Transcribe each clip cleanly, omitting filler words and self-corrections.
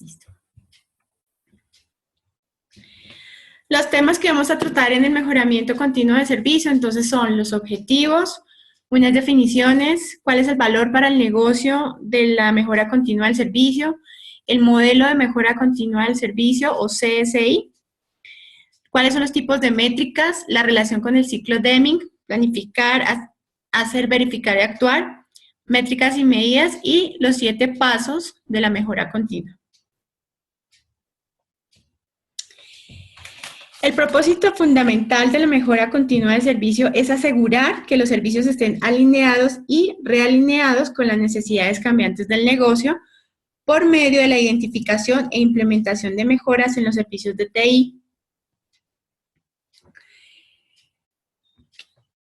Listo. Los temas que vamos a tratar en el mejoramiento continuo de servicio, entonces, son los objetivos, unas definiciones, cuál es el valor para el negocio de la mejora continua del servicio, el modelo de mejora continua del servicio o CSI, cuáles son los tipos de métricas, la relación con el ciclo Deming, planificar, hacer, verificar y actuar, métricas y medidas y los 7 pasos de la mejora continua. El propósito fundamental de la mejora continua del servicio es asegurar que los servicios estén alineados y realineados con las necesidades cambiantes del negocio por medio de la identificación e implementación de mejoras en los servicios de TI.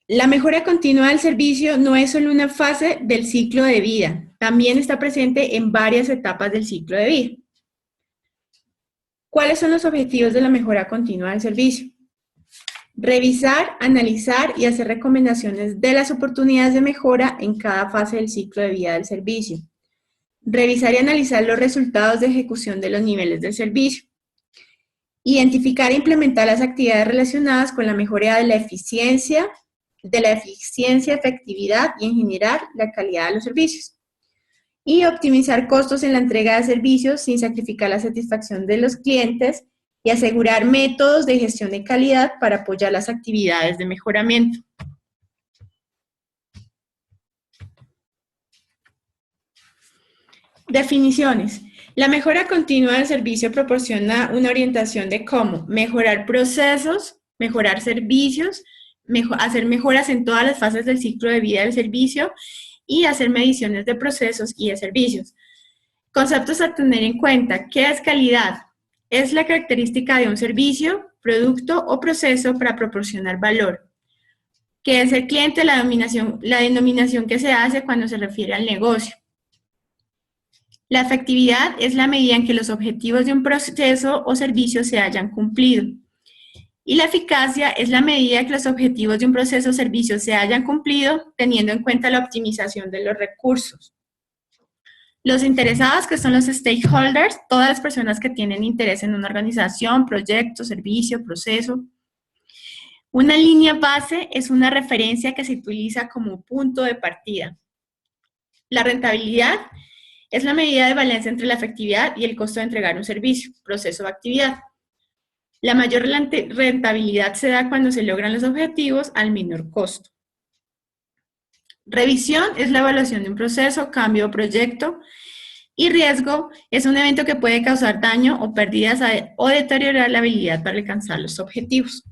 La mejora continua del servicio no es solo una fase del ciclo de vida, también está presente en varias etapas del ciclo de vida. ¿Cuáles son los objetivos de la mejora continua del servicio? Revisar, analizar y hacer recomendaciones de las oportunidades de mejora en cada fase del ciclo de vida del servicio. Revisar y analizar los resultados de ejecución de los niveles del servicio. Identificar e implementar las actividades relacionadas con la mejora de la eficiencia, efectividad y en general la calidad de los servicios. Y optimizar costos en la entrega de servicios sin sacrificar la satisfacción de los clientes y asegurar métodos de gestión de calidad para apoyar las actividades de mejoramiento. Definiciones. La mejora continua del servicio proporciona una orientación de cómo mejorar procesos, mejorar servicios, hacer mejoras en todas las fases del ciclo de vida del servicio y hacer mediciones de procesos y de servicios. Conceptos a tener en cuenta. ¿Qué es calidad? Es la característica de un servicio, producto o proceso para proporcionar valor. ¿Qué es el cliente? La denominación que se hace cuando se refiere al negocio. La efectividad es la medida en que los objetivos de un proceso o servicio se hayan cumplido. Y la eficacia es la medida en que los objetivos de un proceso o servicio se hayan cumplido teniendo en cuenta la optimización de los recursos. Los interesados, que son los stakeholders, todas las personas que tienen interés en una organización, proyecto, servicio, proceso. Una línea base es una referencia que se utiliza como punto de partida. La rentabilidad es la medida de balance entre la efectividad y el costo de entregar un servicio, proceso o actividad. La mayor rentabilidad se da cuando se logran los objetivos al menor costo. Revisión es la evaluación de un proceso, cambio o proyecto. Y riesgo es un evento que puede causar daño o pérdidas o deteriorar la habilidad para alcanzar los objetivos.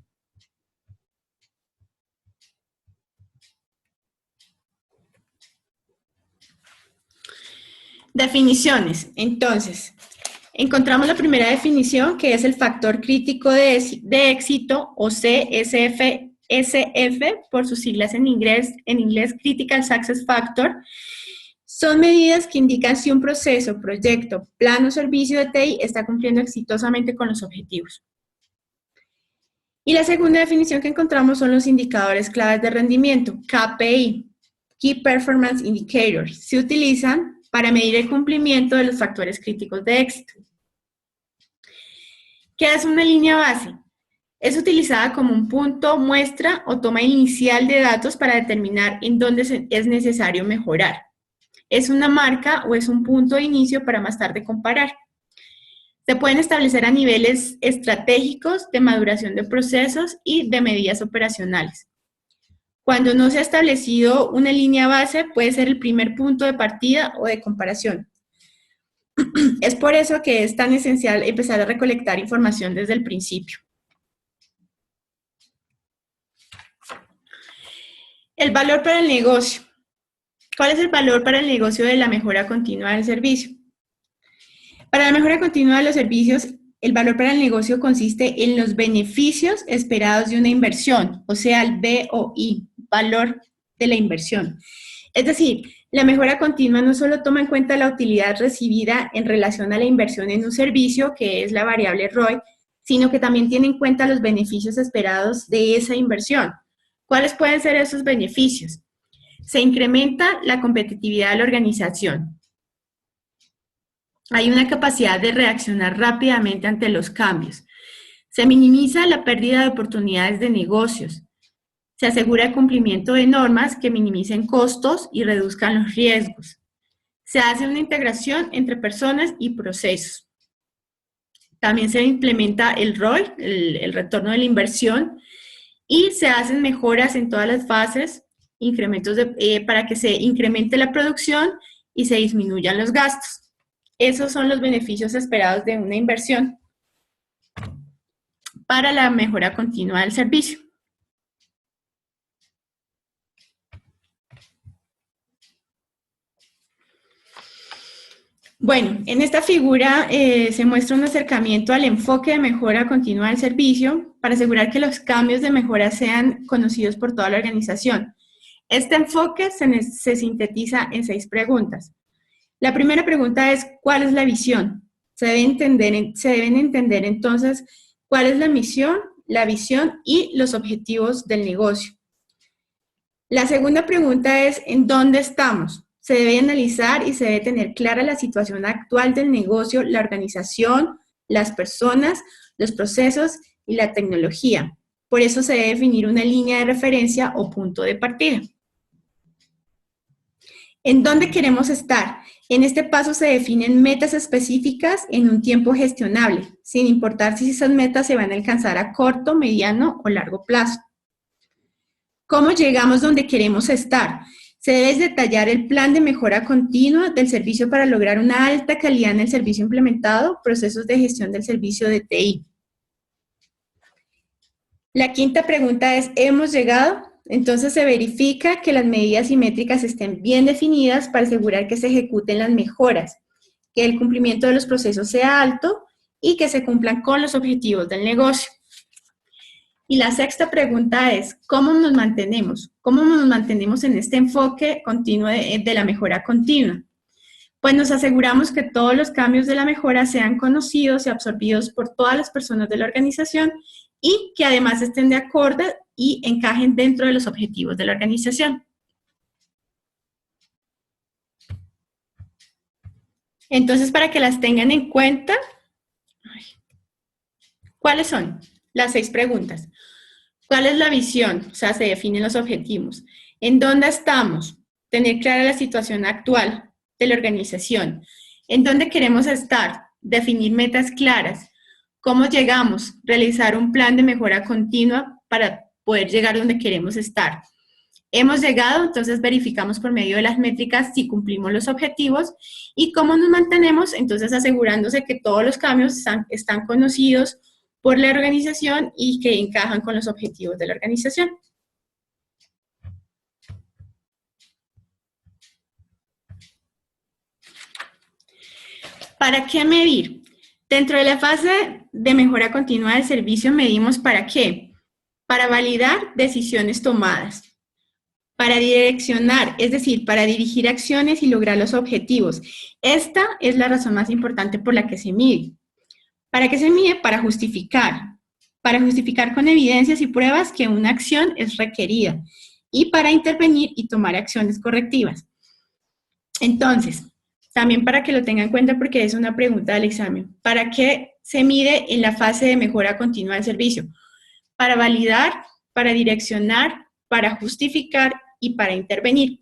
Definiciones. Entonces, encontramos la primera definición, que es el factor crítico de éxito, o CSF, por sus siglas en inglés, Critical Success Factor. Son medidas que indican si un proceso, proyecto, plan o servicio de TI está cumpliendo exitosamente con los objetivos. Y la segunda definición que encontramos son los indicadores claves de rendimiento, KPI, Key Performance Indicators. Se utilizan para medir el cumplimiento de los factores críticos de éxito. ¿Qué es una línea base? Es utilizada como un punto muestra o toma inicial de datos para determinar en dónde es necesario mejorar. Es una marca o es un punto de inicio para más tarde comparar. Se pueden establecer a niveles estratégicos de maduración de procesos y de medidas operacionales. Cuando no se ha establecido una línea base, puede ser el primer punto de partida o de comparación. Es por eso que es tan esencial empezar a recolectar información desde el principio. El valor para el negocio. ¿Cuál es el valor para el negocio de la mejora continua del servicio? Para la mejora continua de los servicios, el valor para el negocio consiste en los beneficios esperados de una inversión, o sea, el BOI, valor de la inversión. Es decir, la mejora continua no solo toma en cuenta la utilidad recibida en relación a la inversión en un servicio, que es la variable ROI, sino que también tiene en cuenta los beneficios esperados de esa inversión. ¿Cuáles pueden ser esos beneficios? Se incrementa la competitividad de la organización. Hay una capacidad de reaccionar rápidamente ante los cambios. Se minimiza la pérdida de oportunidades de negocios. Se asegura el cumplimiento de normas que minimicen costos y reduzcan los riesgos. Se hace una integración entre personas y procesos. También se implementa el ROI, el retorno de la inversión, y se hacen mejoras en todas las fases, incrementos para que se incremente la producción y se disminuyan los gastos. Esos son los beneficios esperados de una inversión para la mejora continua del servicio. Bueno, en esta figura se muestra un acercamiento al enfoque de mejora continua del servicio para asegurar que los cambios de mejora sean conocidos por toda la organización. Este enfoque se sintetiza en 6 preguntas. La primera pregunta es, ¿cuál es la visión? Se deben entender entonces cuál es la misión, la visión y los objetivos del negocio. La segunda pregunta es, ¿en dónde estamos? Se debe analizar y se debe tener clara la situación actual del negocio, la organización, las personas, los procesos y la tecnología. Por eso se debe definir una línea de referencia o punto de partida. ¿En dónde queremos estar? En este paso se definen metas específicas en un tiempo gestionable, sin importar si esas metas se van a alcanzar a corto, mediano o largo plazo. ¿Cómo llegamos donde queremos estar? Se debe detallar el plan de mejora continua del servicio para lograr una alta calidad en el servicio implementado, procesos de gestión del servicio de TI. La quinta pregunta es, ¿hemos llegado? Entonces se verifica que las medidas y métricas estén bien definidas para asegurar que se ejecuten las mejoras, que el cumplimiento de los procesos sea alto y que se cumplan con los objetivos del negocio. Y la sexta pregunta es, ¿cómo nos mantenemos? ¿Cómo nos mantenemos en este enfoque continuo de la mejora continua? Pues nos aseguramos que todos los cambios de la mejora sean conocidos y absorbidos por todas las personas de la organización y que además estén de acuerdo y encajen dentro de los objetivos de la organización. Entonces, para que las tengan en cuenta, ¿cuáles son? Las 6 preguntas. ¿Cuál es la visión? O sea, se definen los objetivos. ¿En dónde estamos? Tener clara la situación actual de la organización. ¿En dónde queremos estar? Definir metas claras. ¿Cómo llegamos? Realizar un plan de mejora continua para poder llegar donde queremos estar. Hemos llegado, entonces verificamos por medio de las métricas si cumplimos los objetivos y cómo nos mantenemos, entonces asegurándose que todos los cambios están conocidos por la organización y que encajan con los objetivos de la organización. ¿Para qué medir? Dentro de la fase de mejora continua del servicio medimos ¿para qué? Para validar decisiones tomadas, para direccionar, es decir, para dirigir acciones y lograr los objetivos. Esta es la razón más importante por la que se mide. ¿Para qué se mide? Para justificar con evidencias y pruebas que una acción es requerida y para intervenir y tomar acciones correctivas. Entonces, también para que lo tengan en cuenta porque es una pregunta del examen, ¿para qué se mide en la fase de mejora continua del servicio? Para validar, para direccionar, para justificar y para intervenir.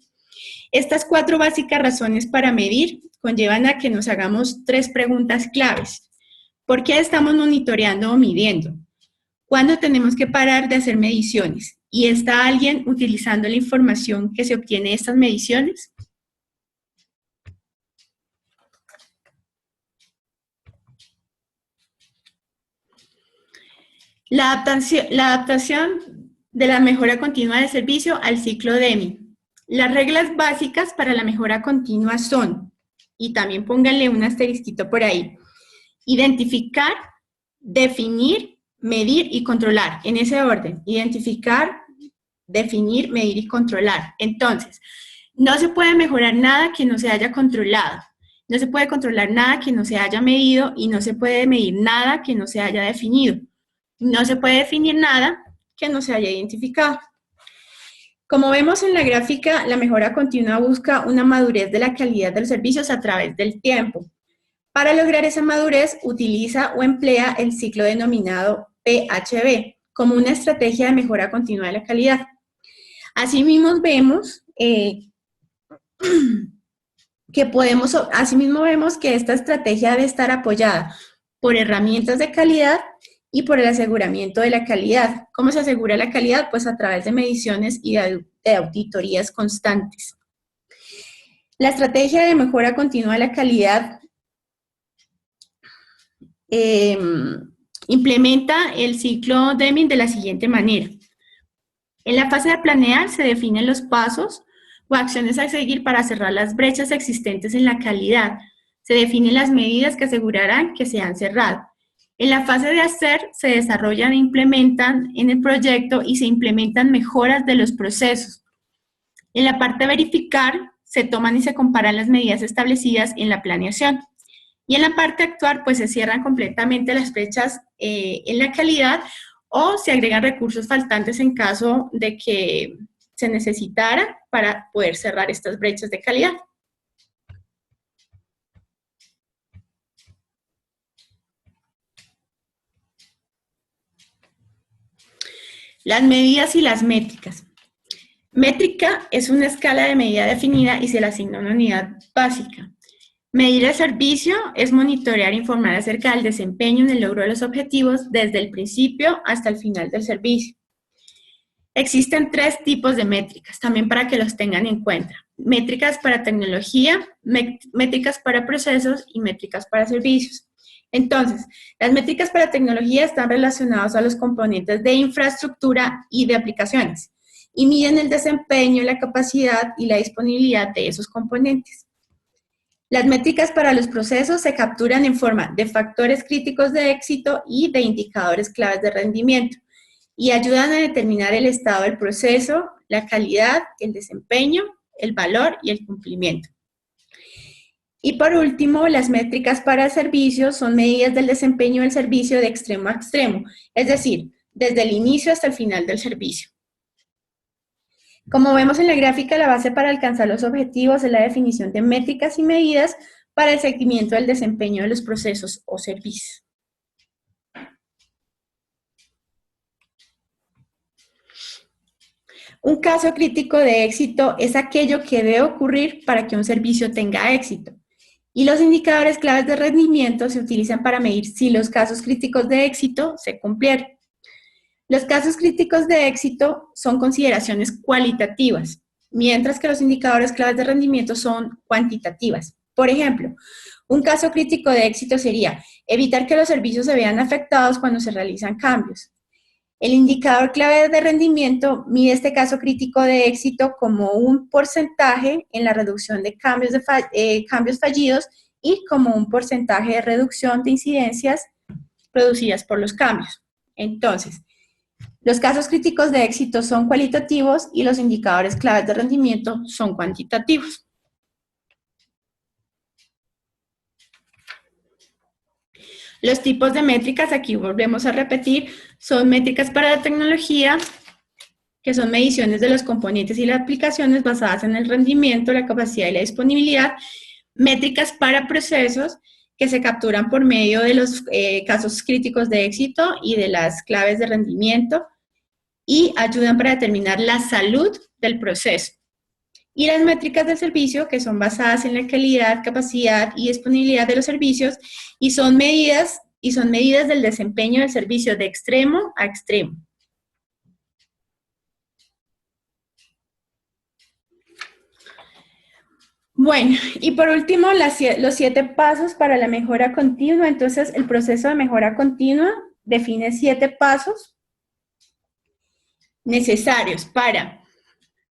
Estas 4 básicas razones para medir conllevan a que nos hagamos 3 preguntas claves. ¿Por qué estamos monitoreando o midiendo? ¿Cuándo tenemos que parar de hacer mediciones? ¿Y está alguien utilizando la información que se obtiene de estas mediciones? La adaptación de la mejora continua del servicio al ciclo DEMI. Las reglas básicas para la mejora continua son, y también pónganle un asterisquito por ahí, identificar, definir, medir y controlar, en ese orden. Identificar, definir, medir y controlar. Entonces, no se puede mejorar nada que no se haya controlado. No se puede controlar nada que no se haya medido y no se puede medir nada que no se haya definido. No se puede definir nada que no se haya identificado. Como vemos en la gráfica, la mejora continua busca una madurez de la calidad de los servicios a través del tiempo. Para lograr esa madurez, utiliza o emplea el ciclo denominado PHB como una estrategia de mejora continua de la calidad. Asimismo vemos que esta estrategia debe estar apoyada por herramientas de calidad y por el aseguramiento de la calidad. ¿Cómo se asegura la calidad? Pues a través de mediciones y de auditorías constantes. La estrategia de mejora continua de la calidad implementa el ciclo Deming de la siguiente manera. En la fase de planear se definen los pasos o acciones a seguir para cerrar las brechas existentes en la calidad. Se definen las medidas que asegurarán que se han cerrado. En la fase de hacer se desarrollan e implementan en el proyecto y se implementan mejoras de los procesos. En la parte de verificar se toman y se comparan las medidas establecidas en la planeación. Y en la parte de actuar, pues se cierran completamente las brechas en la calidad o se agregan recursos faltantes en caso de que se necesitara para poder cerrar estas brechas de calidad. Las medidas y las métricas. Métrica es una escala de medida definida y se le asigna una unidad básica. Medir el servicio es monitorear e informar acerca del desempeño en el logro de los objetivos desde el principio hasta el final del servicio. Existen 3 tipos de métricas, también para que los tengan en cuenta. Métricas para tecnología, métricas para procesos y métricas para servicios. Entonces, las métricas para tecnología están relacionadas a los componentes de infraestructura y de aplicaciones y miden el desempeño, la capacidad y la disponibilidad de esos componentes. Las métricas para los procesos se capturan en forma de factores críticos de éxito y de indicadores claves de rendimiento y ayudan a determinar el estado del proceso, la calidad, el desempeño, el valor y el cumplimiento. Y por último, las métricas para servicios son medidas del desempeño del servicio de extremo a extremo, es decir, desde el inicio hasta el final del servicio. Como vemos en la gráfica, la base para alcanzar los objetivos es la definición de métricas y medidas para el seguimiento del desempeño de los procesos o servicios. Un caso crítico de éxito es aquello que debe ocurrir para que un servicio tenga éxito. Y los indicadores claves de rendimiento se utilizan para medir si los casos críticos de éxito se cumplieron. Los casos críticos de éxito son consideraciones cualitativas, mientras que los indicadores claves de rendimiento son cuantitativas. Por ejemplo, un caso crítico de éxito sería evitar que los servicios se vean afectados cuando se realizan cambios. El indicador clave de rendimiento mide este caso crítico de éxito como un porcentaje en la reducción de cambios fallidos y como un porcentaje de reducción de incidencias producidas por los cambios. Entonces, los casos críticos de éxito son cualitativos y los indicadores claves de rendimiento son cuantitativos. Los tipos de métricas, aquí volvemos a repetir, son métricas para la tecnología, que son mediciones de los componentes y las aplicaciones basadas en el rendimiento, la capacidad y la disponibilidad. Métricas para procesos, que se capturan por medio de los casos críticos de éxito y de las claves de rendimiento y ayudan para determinar la salud del proceso. Y las métricas del servicio, que son basadas en la calidad, capacidad y disponibilidad de los servicios y son medidas del desempeño del servicio de extremo a extremo. Bueno, y por último, los 7 pasos para la mejora continua. Entonces, el proceso de mejora continua define 7 pasos necesarios para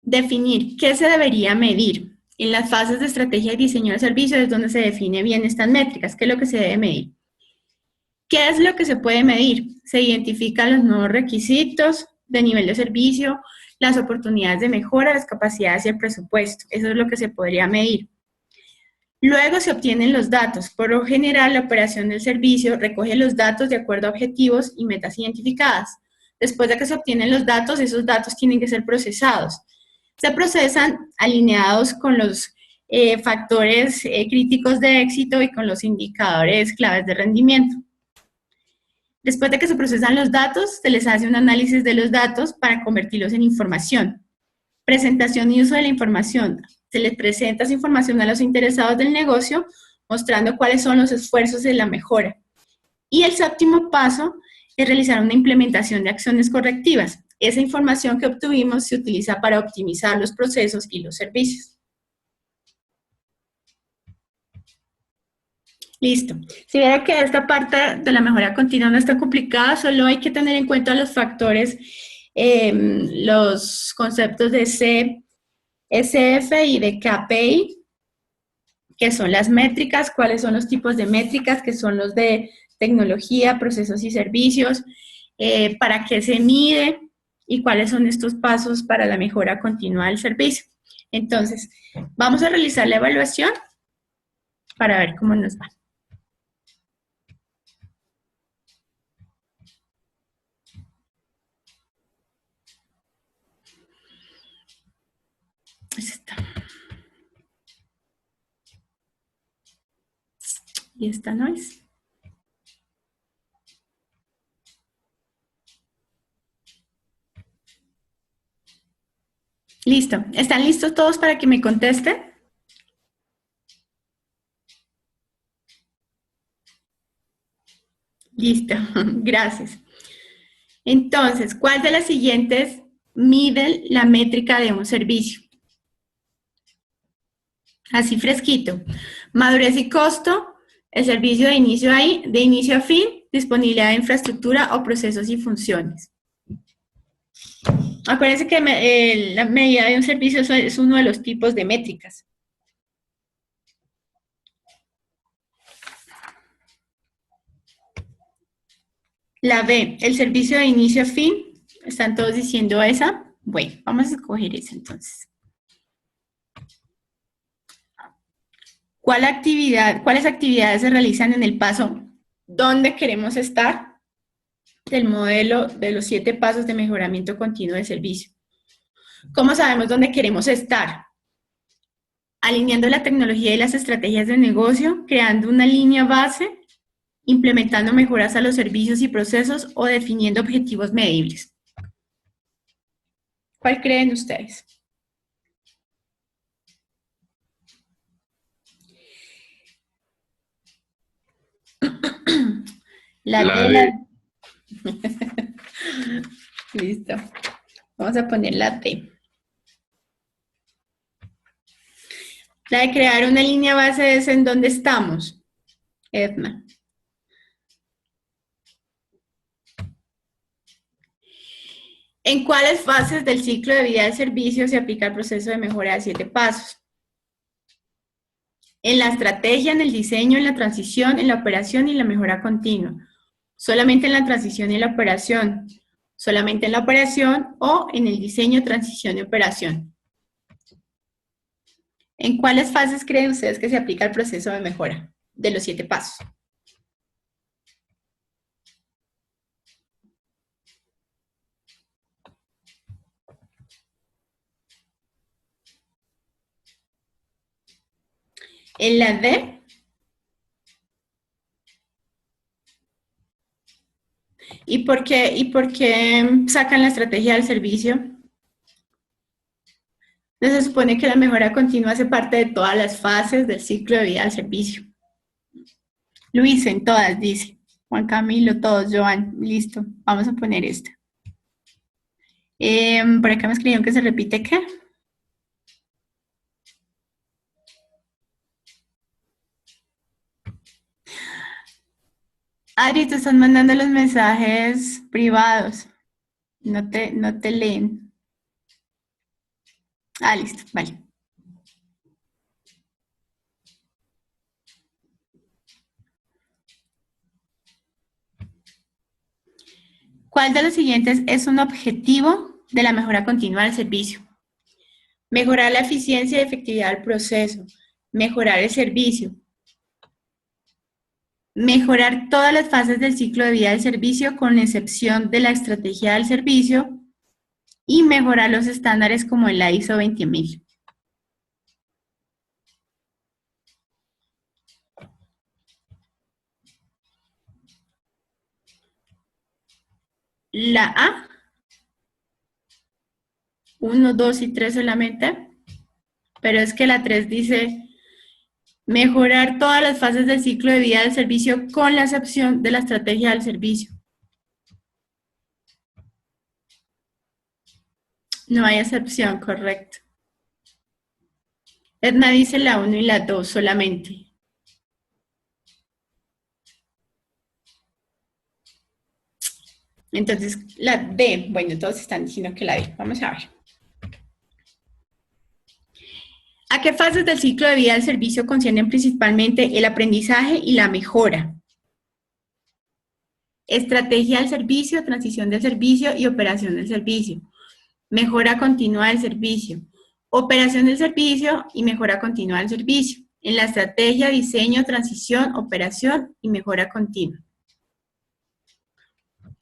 definir qué se debería medir. En las fases de estrategia y diseño de servicios es donde se define bien estas métricas, qué es lo que se debe medir. ¿Qué es lo que se puede medir? Se identifican los nuevos requisitos de nivel de servicio, las oportunidades de mejora, las capacidades y el presupuesto. Eso es lo que se podría medir. Luego se obtienen los datos. Por lo general, la operación del servicio recoge los datos de acuerdo a objetivos y metas identificadas. Después de que se obtienen los datos, esos datos tienen que ser procesados. Se procesan alineados con los factores críticos de éxito y con los indicadores claves de rendimiento. Después de que se procesan los datos, se les hace un análisis de los datos para convertirlos en información. Presentación y uso de la información. Se les presenta esa información a los interesados del negocio, mostrando cuáles son los esfuerzos de la mejora. Y el séptimo paso es realizar una implementación de acciones correctivas. Esa información que obtuvimos se utiliza para optimizar los procesos y los servicios. Listo. Si viera que esta parte de la mejora continua no está complicada, solo hay que tener en cuenta los factores, los conceptos de CSF y de KPI, que son las métricas, cuáles son los tipos de métricas, que son los de tecnología, procesos y servicios, para qué se mide y cuáles son estos pasos para la mejora continua del servicio. Entonces, vamos a realizar la evaluación para ver cómo nos va. Y esta no es. Listo. ¿Están listos todos para que me contesten? Listo. Gracias. Entonces, ¿cuál de las siguientes mide la métrica de un servicio? Así fresquito. Madurez y costo, el servicio de inicio a fin, disponibilidad de infraestructura o procesos y funciones. Acuérdense que la medida de un servicio es uno de los tipos de métricas. La B, el servicio de inicio a fin. ¿Están todos diciendo esa? Bueno, vamos a escoger esa entonces. ¿Cuáles actividades se realizan en el paso ¿dónde queremos estar? Del modelo de los 7 pasos de mejoramiento continuo del servicio. ¿Cómo sabemos dónde queremos estar? Alineando la tecnología y las estrategias de negocio, creando una línea base, implementando mejoras a los servicios y procesos o definiendo objetivos medibles. ¿Cuál creen ustedes? La D. Listo. Vamos a poner la D. La de crear una línea base es en dónde estamos, Edna. ¿En cuáles fases del ciclo de vida del servicio se aplica el proceso de mejora de 7 pasos? En la estrategia, en el diseño, en la transición, en la operación y en la mejora continua. Solamente en la transición y en la operación. Solamente en la operación o en el diseño, transición y operación. ¿En cuáles fases creen ustedes que se aplica el proceso de mejora de los 7 pasos? En la D. ¿Y por qué sacan la estrategia del servicio? Entonces, se supone que la mejora continua hace parte de todas las fases del ciclo de vida del servicio. Luis, en todas, dice. Juan Camilo, todos, Joan. Listo, vamos a poner esta. Por acá me escribieron que se repite, ¿qué? Adri, te están mandando los mensajes privados. No te leen. Ah, listo, vale. ¿Cuál de los siguientes es un objetivo de la mejora continua del servicio? Mejorar la eficiencia y efectividad del proceso. Mejorar el servicio. Mejorar todas las fases del ciclo de vida del servicio con excepción de la estrategia del servicio y mejorar los estándares como el ISO 20000. La A, 1, 2 y 3 solamente, pero es que la 3 dice mejorar todas las fases del ciclo de vida del servicio con la excepción de la estrategia del servicio. No hay excepción, correcto. Edna dice la 1 y la 2 solamente. Entonces, la D, bueno, todos están diciendo que la D. Vamos a ver. ¿A qué fases del ciclo de vida del servicio conciernen principalmente el aprendizaje y la mejora? Estrategia del servicio, transición del servicio y operación del servicio. Mejora continua del servicio. Operación del servicio y mejora continua del servicio. En la estrategia, diseño, transición, operación y mejora continua.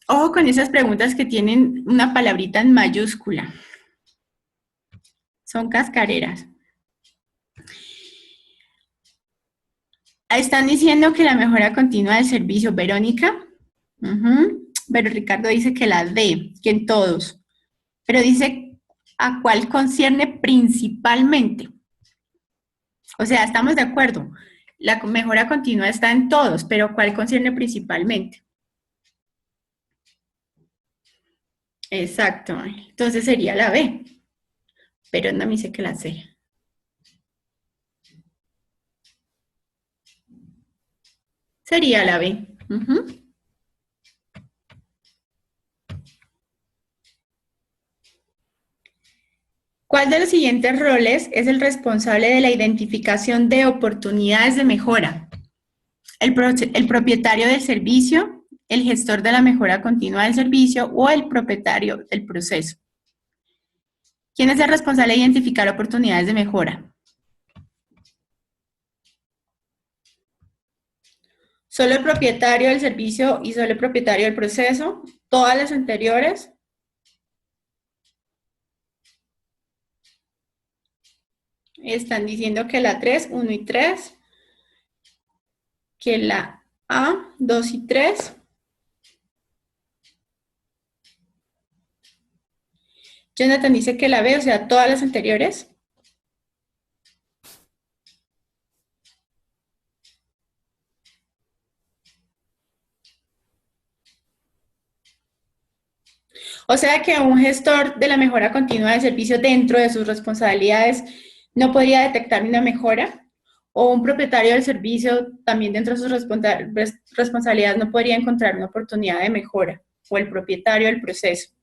Ojo con esas preguntas que tienen una palabrita en mayúscula. Son cascareras. Están diciendo que la mejora continua del servicio, Verónica. Pero Ricardo dice que la D, que en todos. Pero dice a cuál concierne principalmente. O sea, estamos de acuerdo. La mejora continua está en todos, pero ¿cuál concierne principalmente? Exacto. Entonces sería la B. Pero no me dice que la C. Sería la B. ¿Cuál de los siguientes roles es el responsable de la identificación de oportunidades de mejora? El propietario del servicio, el gestor de la mejora continua del servicio o el propietario del proceso. ¿Quién es el responsable de identificar oportunidades de mejora? ¿Solo el propietario del servicio y solo el propietario del proceso? ¿Todas las anteriores? Están diciendo que la 3, 1 y 3, que la A, 2 y 3. Jonathan dice que la B, o sea, todas las anteriores. O sea que un gestor de la mejora continua de servicio dentro de sus responsabilidades no podría detectar una mejora, o un propietario del servicio también dentro de sus responsabilidades no podría encontrar una oportunidad de mejora, o el propietario del proceso.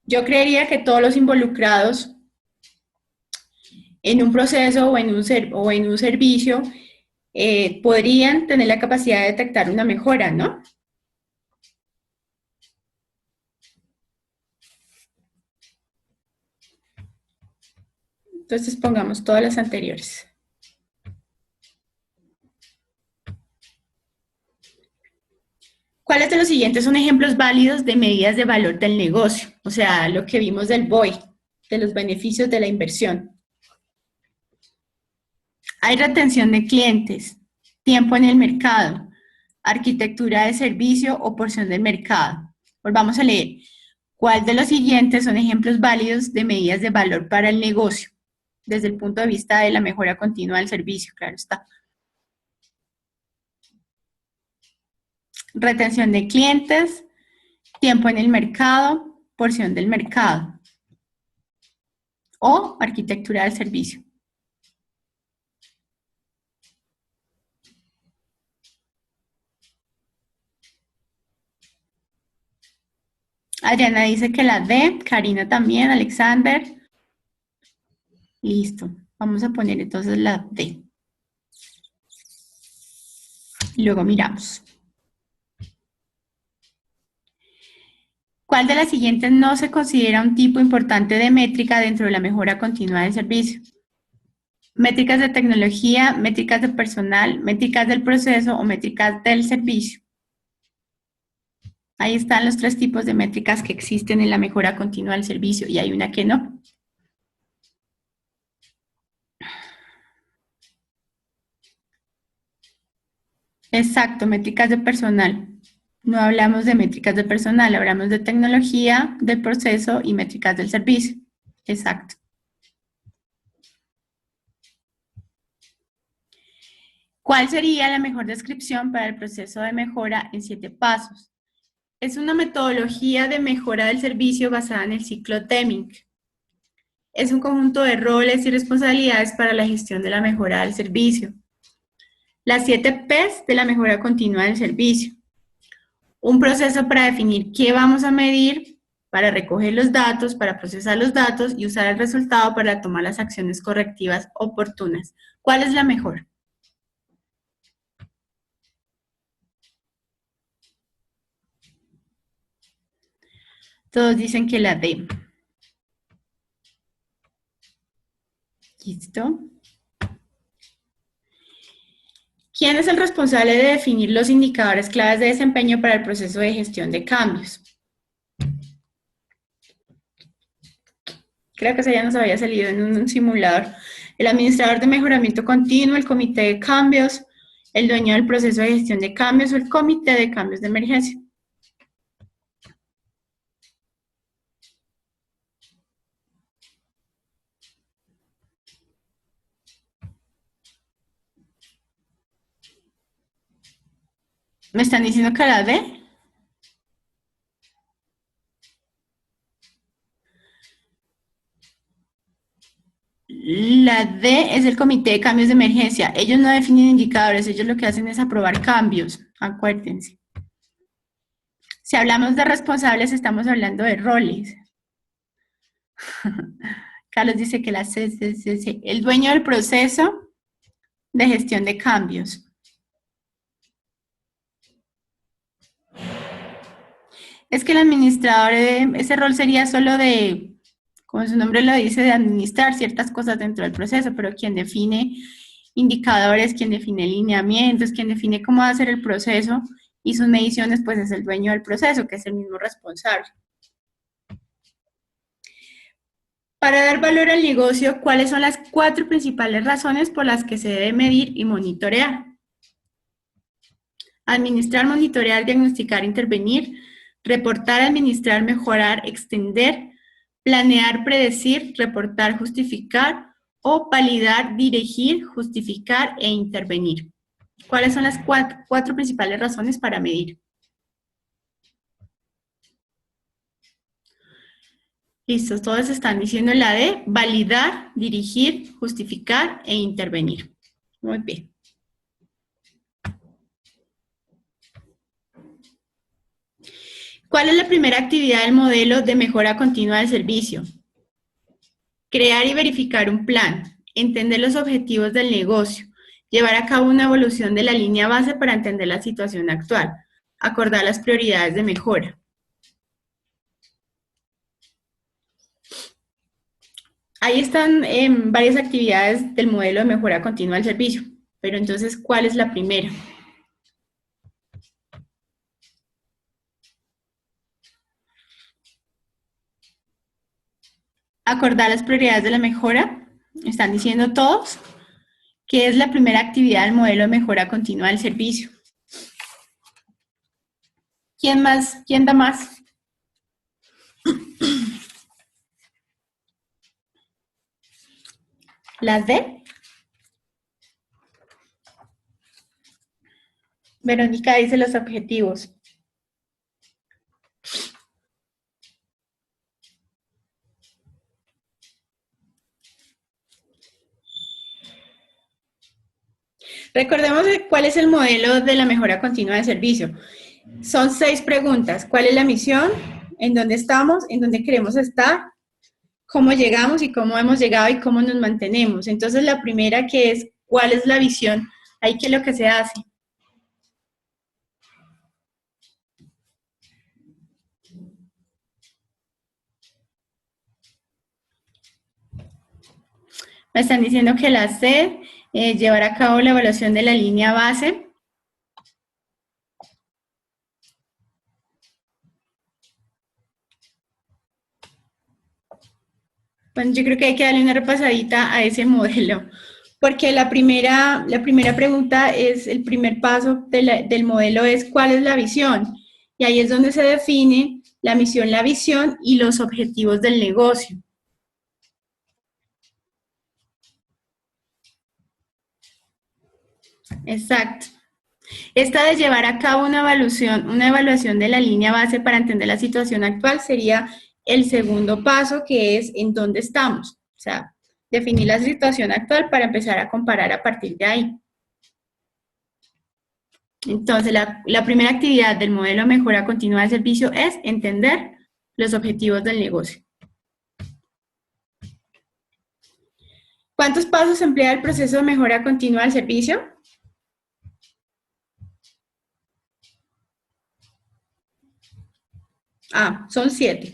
Yo creería que todos los involucrados en un proceso o en un servicio podrían tener la capacidad de detectar una mejora, ¿no? Entonces pongamos todas las anteriores. ¿Cuáles de los siguientes son ejemplos válidos de medidas de valor del negocio? O sea, lo que vimos del BOI, de los beneficios de la inversión. Hay retención de clientes, tiempo en el mercado, arquitectura de servicio o porción del mercado. Volvamos a leer. ¿Cuál de los siguientes son ejemplos válidos de medidas de valor para el negocio? Desde el punto de vista de la mejora continua del servicio, claro está. Retención de clientes, tiempo en el mercado, porción del mercado o arquitectura del servicio. Adriana dice que la D, Karina también, Alexander. Listo, vamos a poner entonces la D. Luego miramos. ¿Cuál de las siguientes no se considera un tipo importante de métrica dentro de la mejora continua del servicio? Métricas de tecnología, métricas de personal, métricas del proceso o métricas del servicio. Ahí están los 3 tipos de métricas que existen en la mejora continua del servicio y hay una que no. Exacto, métricas de personal. No hablamos de métricas de personal, hablamos de tecnología, del proceso y métricas del servicio. Exacto. ¿Cuál sería la mejor descripción para el proceso de mejora en 7 pasos? Es una metodología de mejora del servicio basada en el ciclo Deming. Es un conjunto de roles y responsabilidades para la gestión de la mejora del servicio. Las 7 P's de la mejora continua del servicio. Un proceso para definir qué vamos a medir, para recoger los datos, para procesar los datos y usar el resultado para tomar las acciones correctivas oportunas. ¿Cuál es la mejor? Todos dicen que la D. ¿Listo? ¿Quién es el responsable de definir los indicadores claves de desempeño para el proceso de gestión de cambios? Creo que esa ya nos había salido en un simulador. El administrador de mejoramiento continuo, el comité de cambios, el dueño del proceso de gestión de cambios o el comité de cambios de emergencia. ¿Me están diciendo que la D? La D es el comité de cambios de emergencia. Ellos no definen indicadores, ellos lo que hacen es aprobar cambios. Acuérdense. Si hablamos de responsables, estamos hablando de roles. Carlos dice que la C, el dueño del proceso de gestión de cambios. Es que el administrador, ese rol sería solo de, como su nombre lo dice, de administrar ciertas cosas dentro del proceso, pero quien define indicadores, quien define lineamientos, quien define cómo va a ser el proceso y sus mediciones, pues es el dueño del proceso, que es el mismo responsable. Para dar valor al negocio, ¿cuáles son las 4 principales razones por las que se debe medir y monitorear? Administrar, monitorear, diagnosticar, intervenir, reportar, administrar, mejorar, extender, planear, predecir, reportar, justificar o validar, dirigir, justificar e intervenir. ¿Cuáles son las 4 principales razones para medir? Listo, todos están diciendo la de validar, dirigir, justificar e intervenir. Muy bien. ¿Cuál es la primera actividad del modelo de mejora continua del servicio? Crear y verificar un plan, entender los objetivos del negocio, llevar a cabo una evolución de la línea base para entender la situación actual, acordar las prioridades de mejora. Ahí están varias actividades del modelo de mejora continua del servicio, pero entonces, ¿cuál es la primera? Acordar las prioridades de la mejora, están diciendo todos, que es la primera actividad del modelo de mejora continua del servicio. ¿Quién más? ¿Quién da más? ¿Las D? Verónica dice los objetivos. Recordemos cuál es el modelo de la mejora continua de servicio. Son 6 preguntas. ¿Cuál es la misión? ¿En dónde estamos? ¿En dónde queremos estar? ¿Cómo llegamos y cómo hemos llegado y cómo nos mantenemos? Entonces, la primera que es, ¿cuál es la visión? Ahí, ¿qué es lo que se hace? Me están diciendo que la C, llevar a cabo la evaluación de la línea base. Bueno, yo creo que hay que darle una repasadita a ese modelo Porque la primera pregunta es, el primer paso del modelo es ¿cuál es la visión? Y ahí es donde se define la misión, la visión y los objetivos del negocio. Exacto. Esta de llevar a cabo una evaluación de la línea base para entender la situación actual sería el segundo paso, que es en dónde estamos. O sea, definir la situación actual para empezar a comparar a partir de ahí. Entonces, la primera actividad del modelo de mejora continua de servicio es entender los objetivos del negocio. ¿Cuántos pasos emplea el proceso de mejora continua del servicio? Son 7.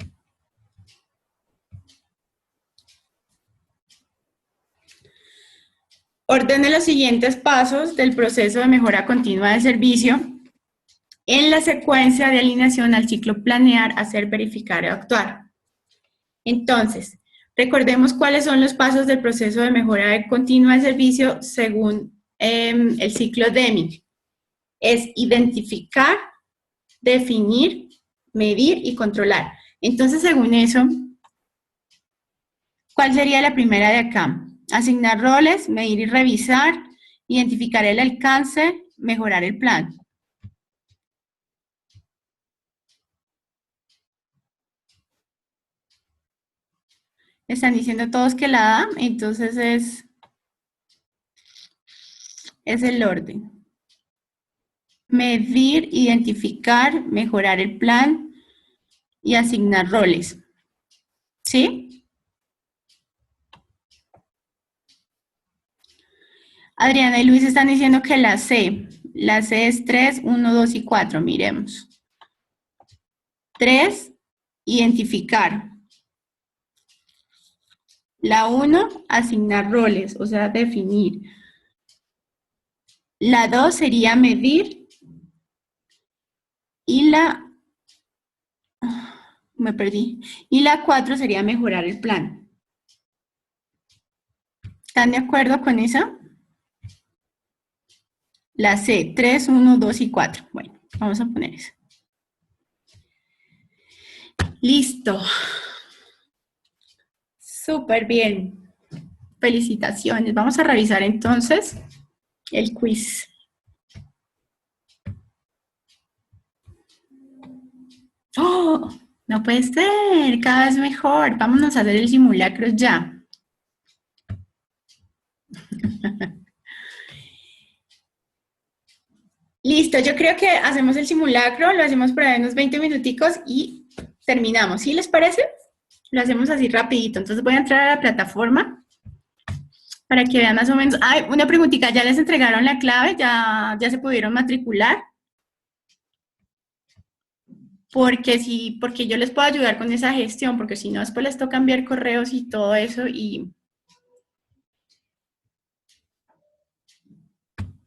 Ordene los siguientes pasos del proceso de mejora continua del servicio en la secuencia de alineación al ciclo planear, hacer, verificar o actuar. Entonces, recordemos cuáles son los pasos del proceso de mejora continua del servicio según el ciclo Deming. Es identificar, definir, medir y controlar. Entonces, según eso, ¿cuál sería la primera de acá? Asignar roles, medir y revisar, identificar el alcance, mejorar el plan. Están diciendo todos que la da, entonces es el orden. Medir, identificar, mejorar el plan y asignar roles. ¿Sí? Adriana y Luis están diciendo que la C. La C es 3, 1, 2 y 4. Miremos. 3, identificar. La 1, asignar roles, o sea, definir. La 2 sería medir. Y me perdí. Y la 4 sería mejorar el plan. ¿Están de acuerdo con esa? La C, 3, 1, 2 y 4. Bueno, vamos a poner eso. Listo. Súper bien. Felicitaciones. Vamos a revisar entonces el quiz. ¡Oh! No puede ser. Cada vez mejor. Vámonos a hacer el simulacro ya. Listo, yo creo que hacemos el simulacro, lo hacemos por ahí unos 20 minuticos y terminamos. ¿Sí les parece? Lo hacemos así rapidito. Entonces voy a entrar a la plataforma para que vean más o menos. Ay, una preguntita, ¿ya les entregaron la clave? ¿Ya se pudieron matricular? Porque yo les puedo ayudar con esa gestión, porque si no, después les toca enviar correos y todo eso y